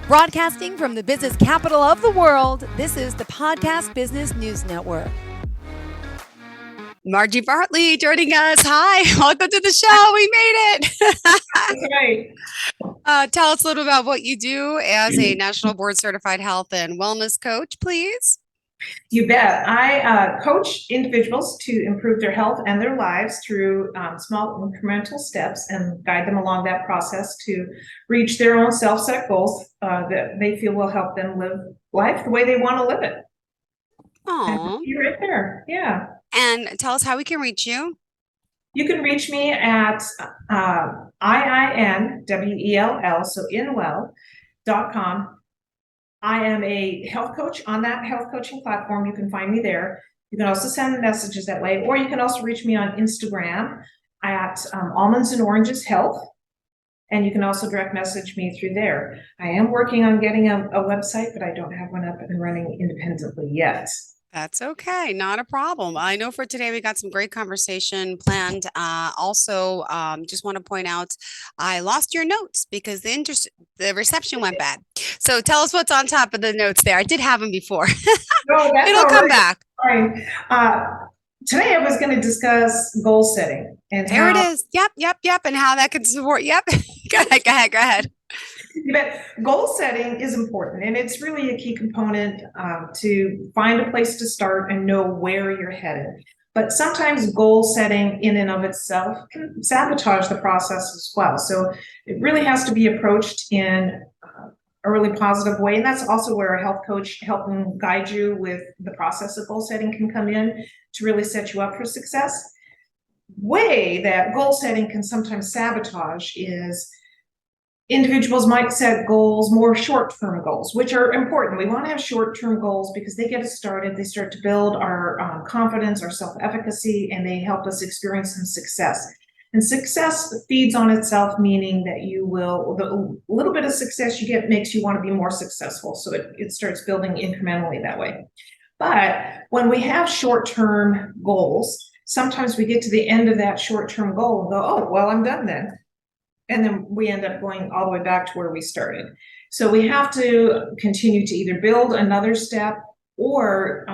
Broadcasting from the business capital of the world, this is the Podcast Business News Network. Margy Bartley joining us. Hi, welcome to the show. We made it. That's right. Tell us a little about what you do as a National Board Certified Health and Wellness Coach, please. You bet. I coach individuals to improve their health and their lives through small incremental steps and guide them along that process to reach their own self-set goals that they feel will help them live life the way they want to live it. Oh, you're right there. Yeah. And tell us how we can reach you. You can reach me at IINWELL, so inwell.com. I am a health coach on that health coaching platform. You can find me there. You can also send messages that way, or you can also reach me on Instagram at Almonds and Oranges Health. And you can also direct message me through there. I am working on getting a website, but I don't have one up and running independently yet. That's okay. Not a problem. I know for today we got some great conversation planned. Also, just want to point out, I lost your notes because the reception went bad. So tell us what's on top of the notes there. I did have them before. No, that's It'll come back. Right. Today I was going to discuss goal setting and there it is. Yep. And how that can support. Yep. Go ahead. You bet. Goal setting is important, and it's really a key component to find a place to start and know where you're headed. But sometimes goal setting in and of itself can sabotage the process as well. So it really has to be approached in a really positive way. And that's also where a health coach helping guide you with the process of goal setting can come in to really set you up for success. Way that goal setting can sometimes sabotage is individuals might set goals, more short-term goals, which are important. We want to have short-term goals because they get us started. They start to build our confidence, our self-efficacy, and they help us experience some success. And success feeds on itself, meaning that the little bit of success you get makes you want to be more successful. So it starts building incrementally that way. But when we have short-term goals, sometimes we get to the end of that short-term goal and go, oh, well, I'm done then. And then we end up going all the way back to where we started. So we have to continue to either build another step or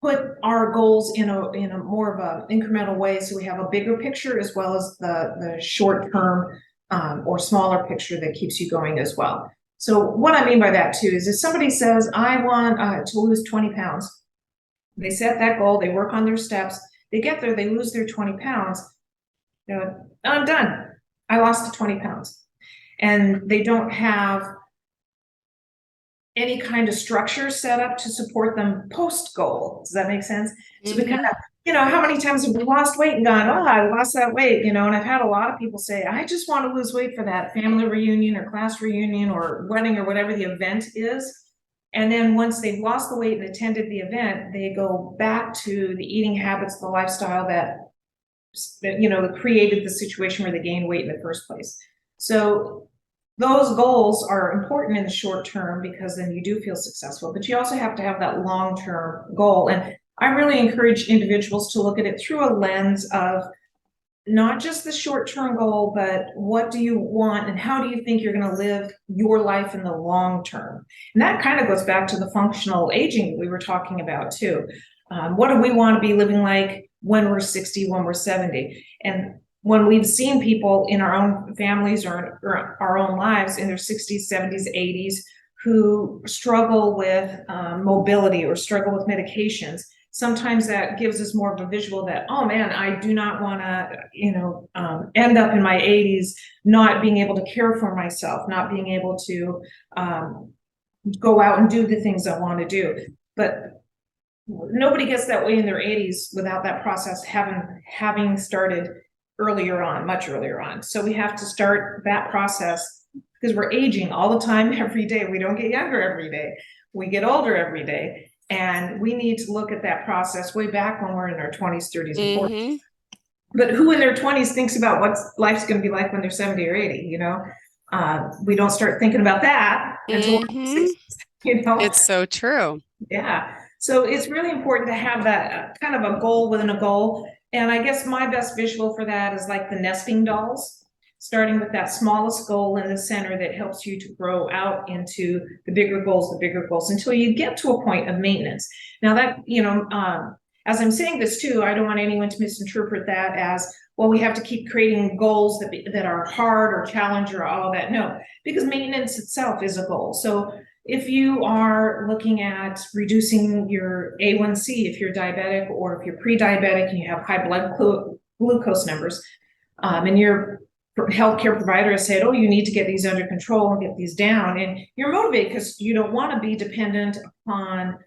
put our goals in a more of an incremental way, so we have a bigger picture as well as the short term or smaller picture that keeps you going as well. So what I mean by that too is if somebody says, I want to lose 20 pounds, they set that goal, they work on their steps, they get there, they lose their 20 pounds, I'm done. I lost the 20 pounds. And they don't have any kind of structure set up to support them post-goal. Does that make sense? So we kind of, how many times have we lost weight and gone, oh, I lost that weight, and I've had a lot of people say, I just want to lose weight for that family reunion or class reunion or wedding or whatever the event is. And then once they've lost the weight and attended the event, they go back to the eating habits, the lifestyle that created the situation where they gained weight in the first place. So those goals are important in the short term because then you do feel successful, but you also have to have that long-term goal. And I really encourage individuals to look at it through a lens of not just the short-term goal, but what do you want and how do you think you're going to live your life in the long term? And that kind of goes back to the functional aging we were talking about too. What do we want to be living like when we're 60, when we're 70? And when we've seen people in our own families or our own lives in their 60s, 70s, 80s who struggle with mobility or struggle with medications, sometimes that gives us more of a visual that, oh man, I do not want to, end up in my 80s not being able to care for myself, not being able to go out and do the things I want to do. But nobody gets that way in their 80s without that process having started earlier on, much earlier on. So we have to start that process because we're aging all the time, every day. We don't get younger every day. We get older every day. And we need to look at that process way back when we're in our 20s, 30s, and 40s. But who in their 20s thinks about what life's going to be like when they're 70 or 80, We don't start thinking about that until It's so true. Yeah. So it's really important to have that kind of a goal within a goal. And I guess my best visual for that is like the nesting dolls. starting with that smallest goal in the center that helps you to grow out into the bigger goals until you get to a point of maintenance. Now that, as I'm saying this too, I don't want anyone to misinterpret that as, well, we have to keep creating goals that are hard or challenge or all of that. No, because maintenance itself is a goal. So if you are looking at reducing your A1C, if you're diabetic or if you're pre-diabetic and you have high blood glucose numbers, and your healthcare provider has said, oh, you need to get these under control and get these down, and you're motivated because you don't want to be dependent upon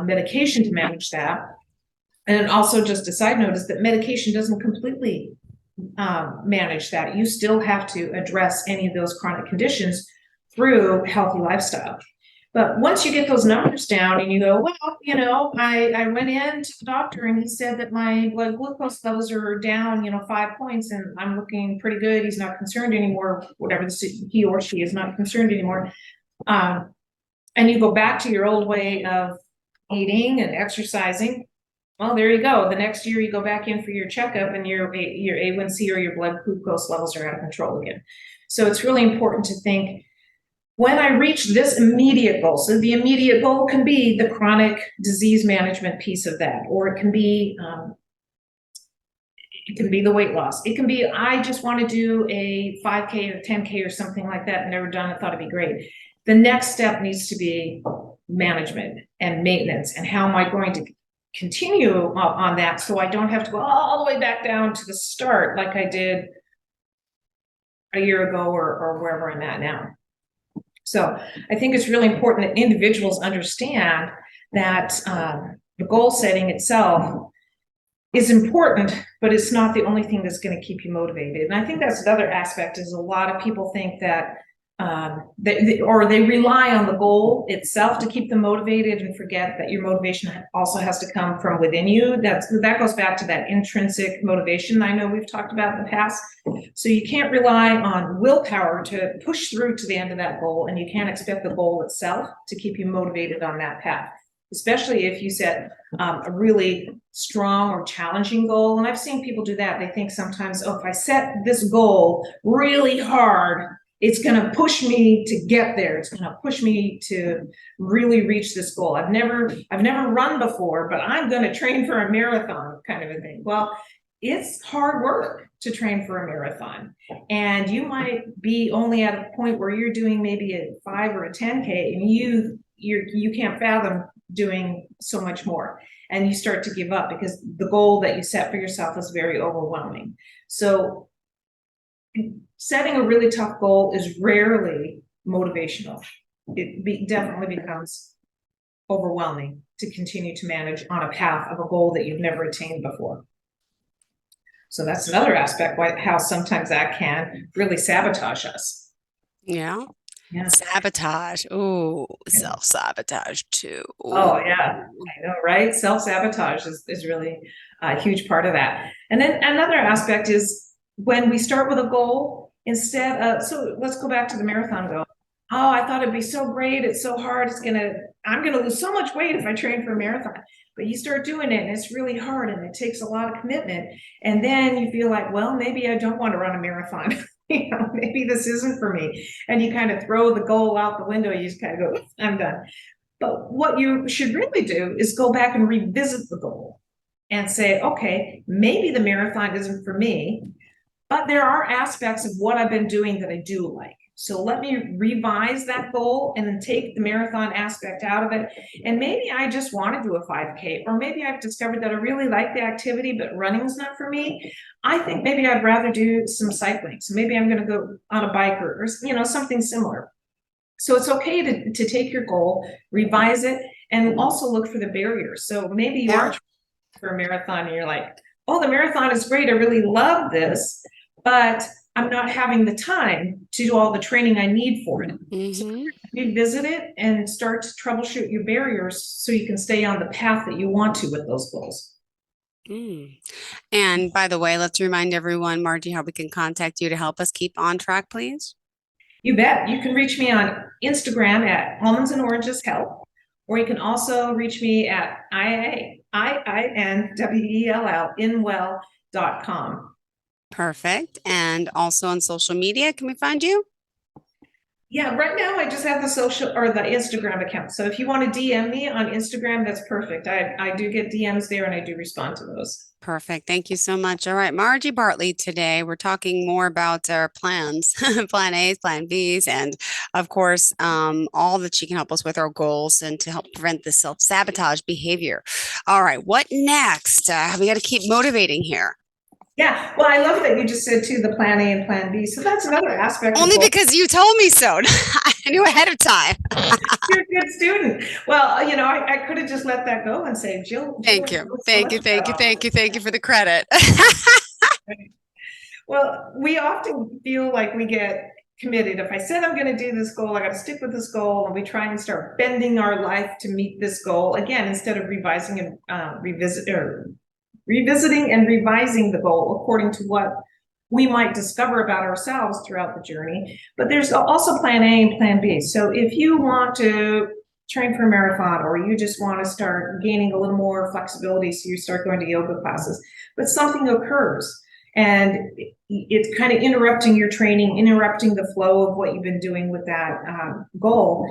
medication to manage that. And also, just a side note is that medication doesn't completely manage that. You still have to address any of those chronic conditions through healthy lifestyle. But once you get those numbers down and you go, well, I went in to the doctor and he said that my blood glucose levels are down, 5 points, and I'm looking pretty good. He's not concerned anymore, whatever he or she is not concerned anymore. And you go back to your old way of eating and exercising. Well, there you go. The next year you go back in for your checkup and your A1C or your blood glucose levels are out of control again. So it's really important to think, when I reach this immediate goal, so the immediate goal can be the chronic disease management piece of that, or it can be the weight loss. It can be, I just want to do a 5K or 10K or something like that. Never done it, thought it'd be great. The next step needs to be management and maintenance. And how am I going to continue on that so I don't have to go all the way back down to the start like I did a year ago or wherever I'm at now. So I think it's really important that individuals understand that the goal setting itself is important, but it's not the only thing that's going to keep you motivated. And I think that's another aspect, is a lot of people think that they rely on the goal itself to keep them motivated and forget that your motivation also has to come from within you. That goes back to that intrinsic motivation I know we've talked about in the past. So you can't rely on willpower to push through to the end of that goal, and you can't expect the goal itself to keep you motivated on that path, especially if you set a really strong or challenging goal. And I've seen people do that. They think sometimes, oh, if I set this goal really hard, it's going to push me to get there. It's going to push me to really reach this goal. I've never run before, but I'm going to train for a marathon, kind of a thing. Well, it's hard work to train for a marathon. And you might be only at a point where you're doing maybe a 5 or a 10K, and you can't fathom doing so much more. And you start to give up because the goal that you set for yourself is very overwhelming. So setting a really tough goal is rarely motivational. It definitely becomes overwhelming to continue to manage on a path of a goal that you've never attained before. So that's another aspect how sometimes that can really sabotage us. Yeah. Yeah. Sabotage. Oh, self-sabotage too. Ooh. Oh, yeah, I know, right? Self-sabotage is really a huge part of that. And then another aspect is when we start with a goal, instead of, so let's go back to the marathon goal. Oh, I thought it'd be so great. It's so hard. I'm going to lose so much weight if I train for a marathon. But you start doing it and it's really hard and it takes a lot of commitment. And then you feel like, well, maybe I don't want to run a marathon. Maybe this isn't for me. And you kind of throw the goal out the window. You just kind of go, I'm done. But what you should really do is go back and revisit the goal and say, okay, maybe the marathon isn't for me, but there are aspects of what I've been doing that I do like. So let me revise that goal and then take the marathon aspect out of it. And maybe I just want to do a 5K, or maybe I've discovered that I really like the activity, but running is not for me. I think maybe I'd rather do some cycling. So maybe I'm going to go on a bike or something similar. So it's okay to take your goal, revise it, and also look for the barriers. So maybe you are for a marathon and you're like, oh, the marathon is great. I really love this, but I'm not having the time to do all the training I need for it. Mm-hmm. So revisit it and start to troubleshoot your barriers so you can stay on the path that you want to with those goals. And by the way, let's remind everyone, Margy, how we can contact you to help us keep on track, please. You bet. You can reach me on Instagram at Almonds and Oranges Health, or you can also reach me at IINWELL inwell.com. Perfect. And also on social media, can we find you? Yeah, right now I just have the social or the Instagram account. So if you want to DM me on Instagram, that's perfect. I do get DMs there and I do respond to those. Perfect. Thank you so much. All right, Margie Bartley today. We're talking more about our plans, plan A's, plan B's, and of course, all that she can help us with our goals and to help prevent the self-sabotage behavior. All right, what next? We got to keep motivating here. Yeah, well, I love that you just said too the plan A and plan B. So that's another aspect of Only goal. because you told me so. I knew ahead of time. You're a good student. Well, I could have just let that go and say, Jill Thank you. knows so Thank much you. Thank you. about. Thank you. Thank you for the credit. Well, we often feel like we get committed. If I said I'm going to do this goal, I got to stick with this goal, and we try and start bending our life to meet this goal again instead of revising and revisiting and revising the goal according to what we might discover about ourselves throughout the journey. But there's also plan A and plan B. So if you want to train for a marathon or you just want to start gaining a little more flexibility, so you start going to yoga classes, but something occurs and it's kind of interrupting your training, interrupting the flow of what you've been doing with that goal.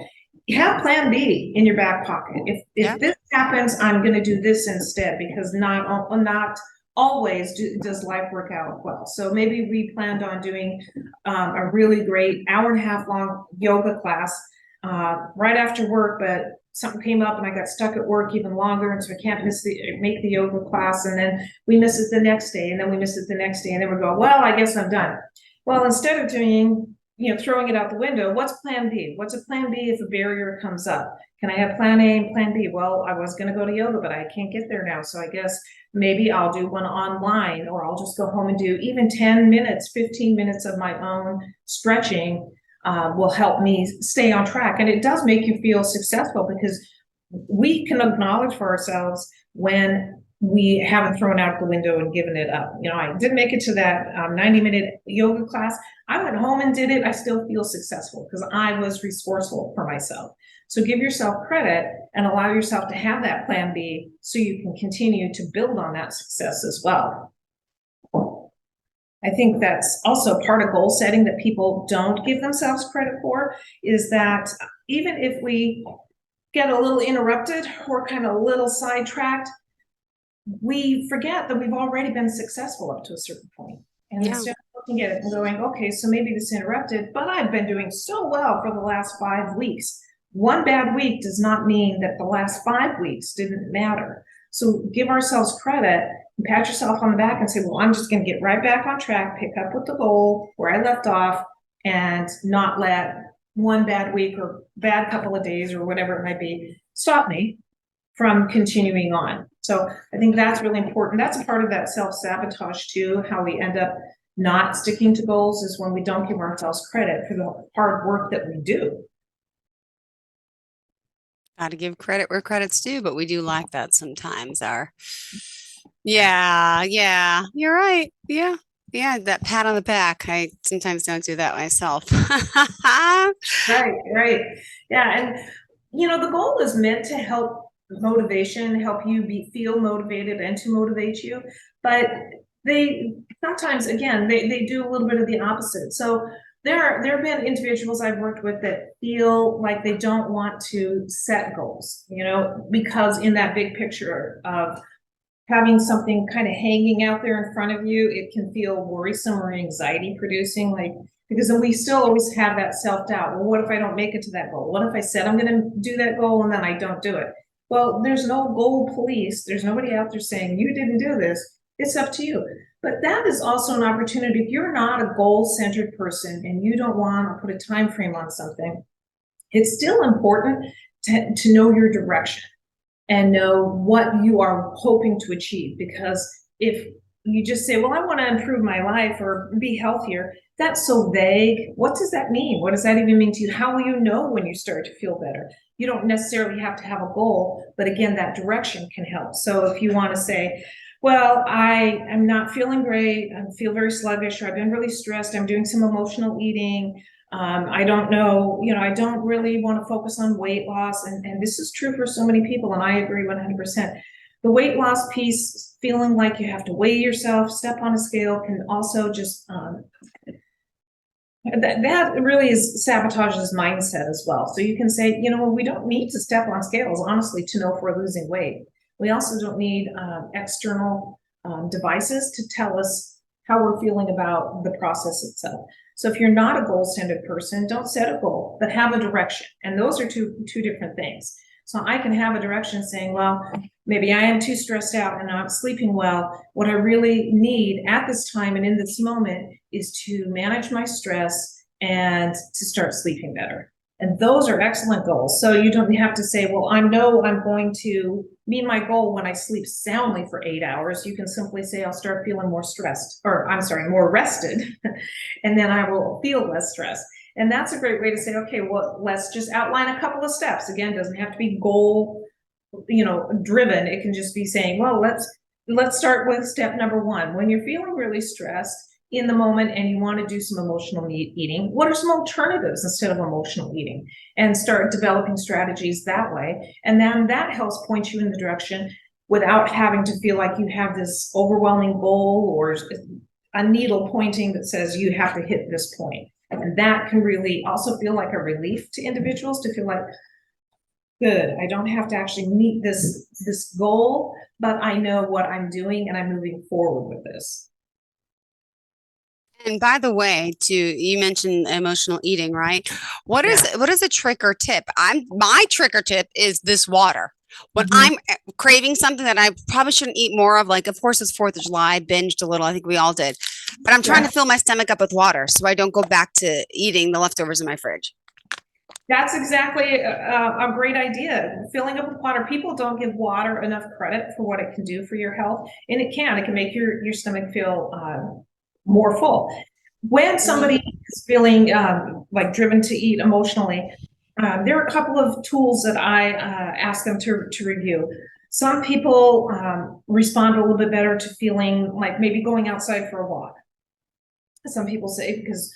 You have plan B in your back pocket. If this happens, I'm going to do this instead, because not always does life work out well. So maybe we planned on doing a really great hour and a half long yoga class right after work, but something came up and I got stuck at work even longer, and so I can't make the yoga class, and then we miss it the next day, and then we miss it the next day, and then we go, well, I guess I'm done. Well, instead of throwing it out the window, what's plan B? What's a plan B if a barrier comes up? Can I have plan A and plan B? Well, I was going to go to yoga, but I can't get there now. So I guess maybe I'll do one online, or I'll just go home and do even 10 minutes, 15 minutes of my own stretching will help me stay on track. And it does make you feel successful, because we can acknowledge for ourselves when we haven't thrown out the window and given it up. I didn't make it to that 90-minute yoga class. I went home and did it. I still feel successful because I was resourceful for myself. So give yourself credit and allow yourself to have that plan B so you can continue to build on that success as well. I think that's also part of goal setting that people don't give themselves credit for, is that even if we get a little interrupted or kind of a little sidetracked, we forget that we've already been successful up to a certain point. And instead of looking at it and going, okay, so maybe this interrupted, but I've been doing so well for the last 5 weeks. One bad week does not mean that the last 5 weeks didn't matter. So give ourselves credit and pat yourself on the back and say, well, I'm just going to get right back on track, pick up with the goal where I left off, and not let one bad week or bad couple of days or whatever it might be stop me from continuing on. So I think that's really important. That's a part of that self-sabotage too, how we end up not sticking to goals, is when we don't give ourselves credit for the hard work that we do. Got to give credit where credit's due, but we do lack that sometimes. Yeah, you're right. Yeah, that pat on the back. I sometimes don't do that myself. Right. Yeah, and the goal is meant to help help you feel motivated and to motivate you, but they sometimes, again, they do a little bit of the opposite. So there have been individuals I've worked with that feel like they don't want to set goals, because in that big picture of having something kind of hanging out there in front of you, it can feel worrisome or anxiety producing, because then we still always have that self-doubt. Well, what if I don't make it to that goal? What if I said I'm going to do that goal and then I don't do it? Well, there's no goal police. There's nobody out there saying you didn't do this. It's up to you. But that is also an opportunity. If you're not a goal-centered person and you don't want to put a time frame on something, it's still important to know your direction and know what you are hoping to achieve. Because if you just say, well, I want to improve my life or be healthier, that's so vague. What does that mean? What does that even mean to you? How will you know when you start to feel better? You don't necessarily have to have a goal, but again, that direction can help. So if you want to say, well, I am not feeling great, I feel very sluggish, or I've been really stressed, I'm doing some emotional eating, I don't know, I don't really want to focus on weight loss. And this is true for so many people, and I agree 100%. The weight loss piece feeling like you have to weigh yourself, step on a scale can also just, that really is sabotages mindset as well. So you can say, you know, we don't need to step on scales, honestly, to know if we're losing weight. We also don't need external devices to tell us how we're feeling about the process itself. So if you're not a goal-centered person, don't set a goal, but have a direction. And those are two different things. So I can have a direction saying, well, maybe I am too stressed out and not sleeping well. What I really need at this time and in this moment is to manage my stress and to start sleeping better. And those are excellent goals. So you don't have to say, well, I know I'm going to meet my goal when I sleep soundly for 8 hours. You can simply say, I'll start feeling more stressed, or I'm sorry, more rested, and then I will feel less stressed. And that's a great way to say, okay, well, let's just outline a couple of steps. Again, it doesn't have to be goal, driven. It can just be saying, well, let's start with step number 1. When you're feeling really stressed in the moment and you want to do some emotional eating, what are some alternatives instead of emotional eating? And start developing strategies that way. And then that helps point you in the direction without having to feel like you have this overwhelming goal or a needle pointing that says you have to hit this point. And that can really also feel like a relief to individuals to feel like, good, I don't have to actually meet this goal, but I know what I'm doing and I'm moving forward with this. And by the way, you mentioned emotional eating, right? What is a trick or tip? My trick or tip is this water. When I'm craving something that I probably shouldn't eat more of, like of course it's 4th of July, I binged a little, I think we all did. But I'm trying to fill my stomach up with water so I don't go back to eating the leftovers in my fridge. That's exactly a great idea. Filling up with water. People don't give water enough credit for what it can do for your health, and it can make your stomach feel more full. When somebody is feeling like driven to eat emotionally, there are a couple of tools that I ask them to review. Some people respond a little bit better to feeling like maybe going outside for a walk. Some people say because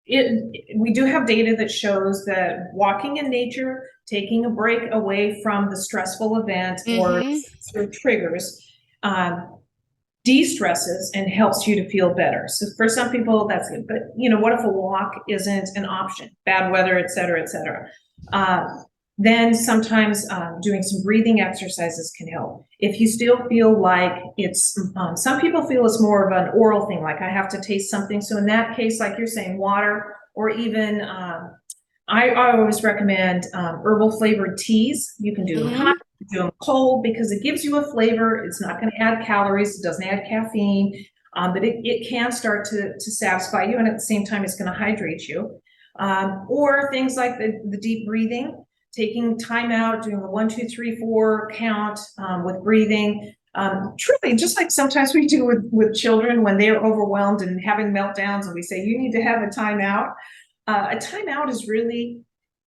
we do have data that shows that walking in nature, taking a break away from the stressful event or triggers, de-stresses and helps you to feel better. So for some people that's good, but what if a walk isn't an option, bad weather, et cetera, et cetera. Then sometimes doing some breathing exercises can help. If you still feel like it's, some people feel it's more of an oral thing, like I have to taste something. So in that case, like you're saying, water, or even, I always recommend herbal flavored teas. You can do them hot, you can do them cold, because it gives you a flavor. It's not going to add calories. It doesn't add caffeine, but it can start to satisfy you. And at the same time, it's going to hydrate you. Or things like the deep breathing. Taking time out, doing a 1, 2, 3, 4 count with breathing. Truly, just like sometimes we do with children when they're overwhelmed and having meltdowns, and we say, you need to have a timeout. A timeout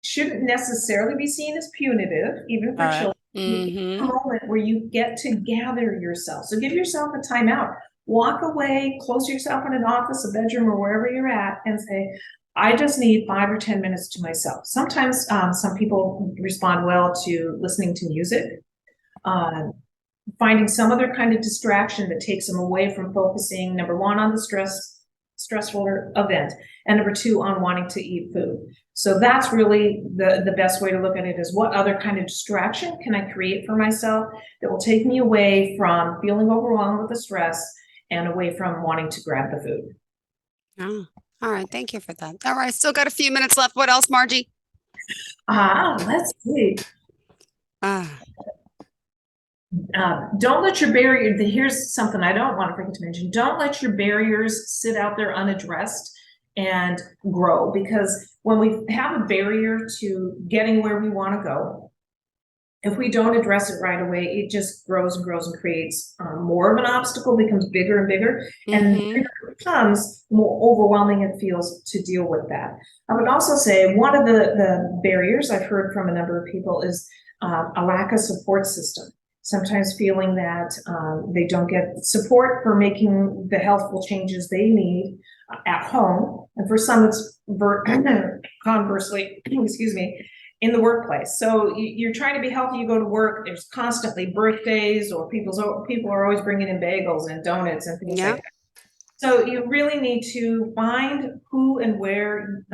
shouldn't necessarily be seen as punitive, even for children. A moment where you get to gather yourself. So give yourself a timeout. Walk away, close yourself in an office, a bedroom, or wherever you're at, and say, I just need 5 or 10 minutes to myself. Sometimes some people respond well to listening to music, finding some other kind of distraction that takes them away from focusing, number 1, on the stressful event, and number 2, on wanting to eat food. So that's really the best way to look at it, is what other kind of distraction can I create for myself that will take me away from feeling overwhelmed with the stress and away from wanting to grab the food. Oh. All right, thank you for that. All right, still got a few minutes left. What else, Margie? Let's see. Don't let your barrier, here's something I don't want to forget to mention. Don't let your barriers sit out there unaddressed and grow, because when we have a barrier to getting where we want to go, if we don't address it right away, it just grows and grows and creates more of an obstacle, becomes bigger and bigger, and it becomes more overwhelming it feels to deal with that. I would also say one of the barriers I've heard from a number of people is a lack of support system. Sometimes feeling that they don't get support for making the healthful changes they need at home. And for some, it's conversely, excuse me, in the workplace. So you're trying to be healthy, you go to work, there's constantly birthdays, or people are always bringing in bagels and donuts and things Yeah. like that. So you really need to find who and where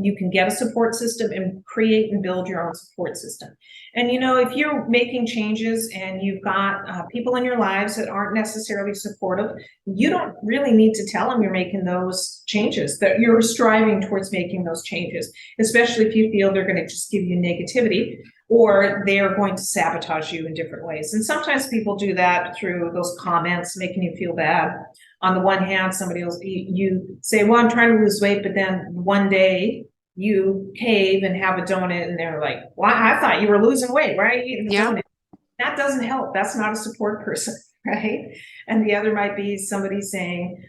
you can get a support system and create and build your own support system. And, if you're making changes and you've got people in your lives that aren't necessarily supportive, you don't really need to tell them you're making those changes, that you're striving towards making those changes, especially if you feel they're going to just give you negativity or they're going to sabotage you in different ways. And sometimes people do that through those comments, making you feel bad. On the one hand, you say, well, I'm trying to lose weight, but then one day you cave and have a donut and they're like, well, I thought you were losing weight. Why are you eating the donut? That doesn't help. That's not a support person, right? And the other might be somebody saying,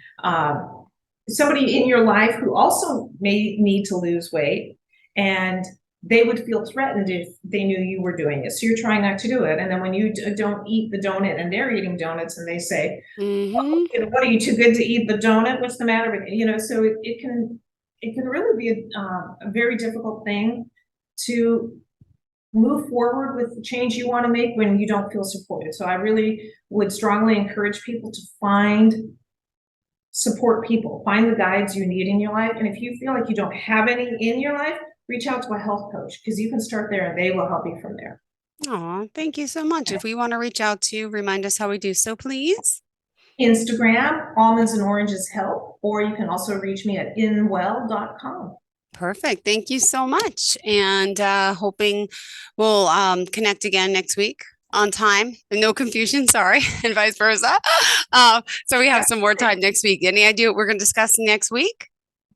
somebody in your life who also may need to lose weight, and they would feel threatened if they knew you were doing it. So you're trying not to do it. And then when you don't eat the donut and they're eating donuts and they say, well, what are you, too good to eat the donut? What's the matter with you? So it can really be a very difficult thing to move forward with the change you want to make when you don't feel supported. So I really would strongly encourage people to support people, find the guides you need in your life. And if you feel like you don't have any in your life, reach out to a health coach, because you can start there and they will help you from there. Oh, thank you so much. If we want to reach out to you, remind us how we do so, please. Instagram, Almonds and Oranges Help, or you can also reach me at inwell.com. Perfect. Thank you so much. And hoping we'll connect again next week on time and no confusion, sorry, and vice versa. So we have some more time next week. Any idea what we're going to discuss next week?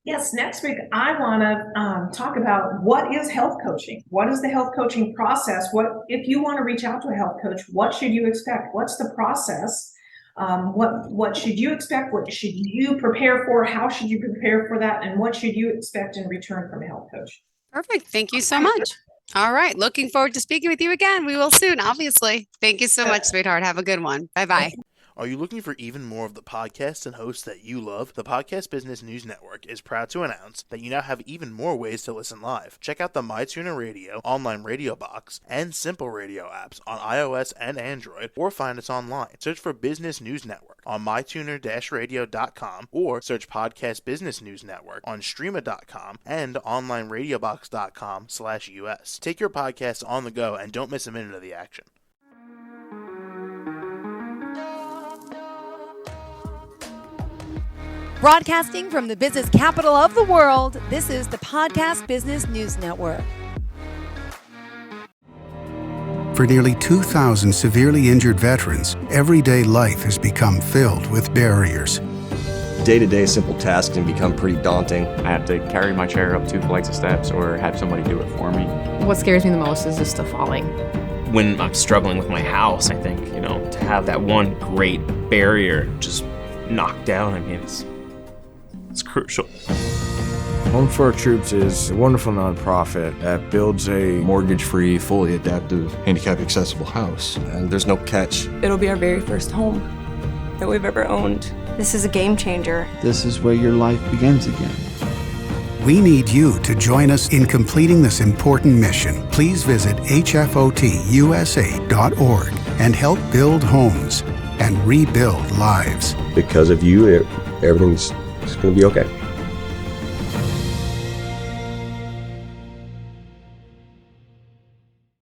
Yes, next week I want to talk about what is health coaching. What is the health coaching process? If you want to reach out to a health coach, what should you expect? What's the process? What should you expect? What should you prepare for? How should you prepare for that? And what should you expect in return from a health coach? Perfect. Thank you so much. All right. Looking forward to speaking with you again. We will soon, obviously. Thank you so much, sweetheart. Have a good one. Bye-bye. Are you looking for even more of the podcasts and hosts that you love? The Podcast Business News Network is proud to announce that you now have even more ways to listen live. Check out the MyTuner Radio, online radio box, and Simple Radio apps on iOS and Android, or find us online. Search for Business News Network on mytuner-radio.com, or search Podcast Business News Network on streama.com and onlineradiobox.com/US. Take your podcast on the go and don't miss a minute of the action. Broadcasting from the business capital of the world, this is the Podcast Business News Network. For nearly 2,000 severely injured veterans, everyday life has become filled with barriers. Day-to-day simple tasks can become pretty daunting. I have to carry my chair up 2 flights of steps or have somebody do it for me. What scares me the most is just the falling. When I'm struggling with my house, I think, to have that one great barrier just knocked down, it's crucial. Home for Our Troops is a wonderful nonprofit that builds a mortgage-free, fully adaptive, handicap-accessible house. And there's no catch. It'll be our very first home that we've ever owned. This is a game changer. This is where your life begins again. We need you to join us in completing this important mission. Please visit hfotusa.org and help build homes and rebuild lives. Because of you, everything's going to be okay.